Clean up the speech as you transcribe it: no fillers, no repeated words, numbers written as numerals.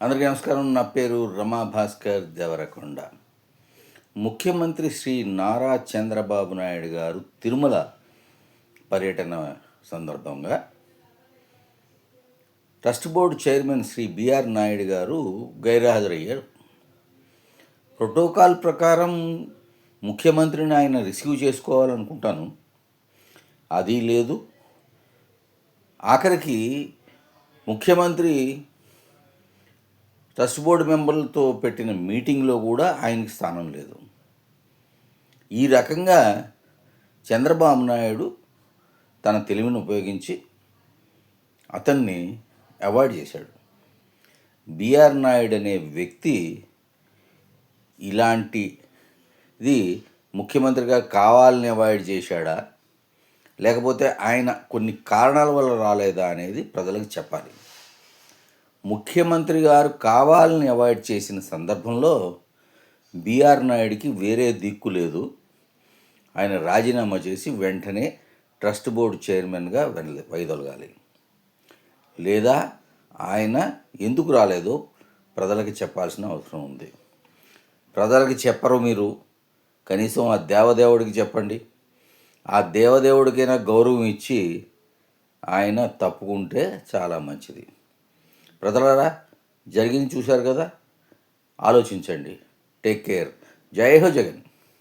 అందరికీ నమస్కారం. నా పేరు రమా భాస్కర్ దేవరకొండ. ముఖ్యమంత్రి శ్రీ నారా చంద్రబాబు నాయుడు గారు తిరుమల పర్యటన సందర్భంగా trust board chairman Shri BR Naidu గారు గైర్హాజరయ్యారు. ప్రోటోకాల్ ప్రకారం ముఖ్యమంత్రిని ఆయన రిసీవ్ చేసుకోవాలనుకుంటాను, అది లేదు. ఆఖరికి ముఖ్యమంత్రి ట్రస్ట్ బోర్డు మెంబర్లతో పెట్టిన మీటింగ్లో కూడా ఆయనకి స్థానం లేదు. ఈ రకంగా చంద్రబాబు నాయుడు తన తెలివిని ఉపయోగించి అతన్ని అవాయిడ్ చేశాడు. బిఆర్ నాయుడు అనే వ్యక్తి ఇలాంటిది ముఖ్యమంత్రిగా కావాలని అవాయిడ్ చేశాడా, లేకపోతే ఆయన కొన్ని కారణాల వల్ల రాలేదా అనేది ప్రజలకు చెప్పాలి. ముఖ్యమంత్రి గారు కావాలని అవాయిడ్ చేసిన సందర్భంలో బిఆర్ నాయుడికి వేరే దిక్కు లేదు. ఆయన రాజీనామా చేసి వెంటనే ట్రస్ట్ బోర్డు చైర్మన్గా వైదొలగాలి. లేదా ఆయన ఎందుకు రాలేదో ప్రజలకి చెప్పాల్సిన అవసరం ఉంది. ప్రజలకి చెప్పరు మీరు, కనీసం ఆ దేవదేవుడికి చెప్పండి. ఆ దేవదేవుడికైనా గౌరవం ఇచ్చి ఆయన తప్పుకుంటే చాలా మంచిది. ప్రజలారా, జరిగింది చూశారు కదా, ఆలోచించండి. Take care. జై హో జగన్.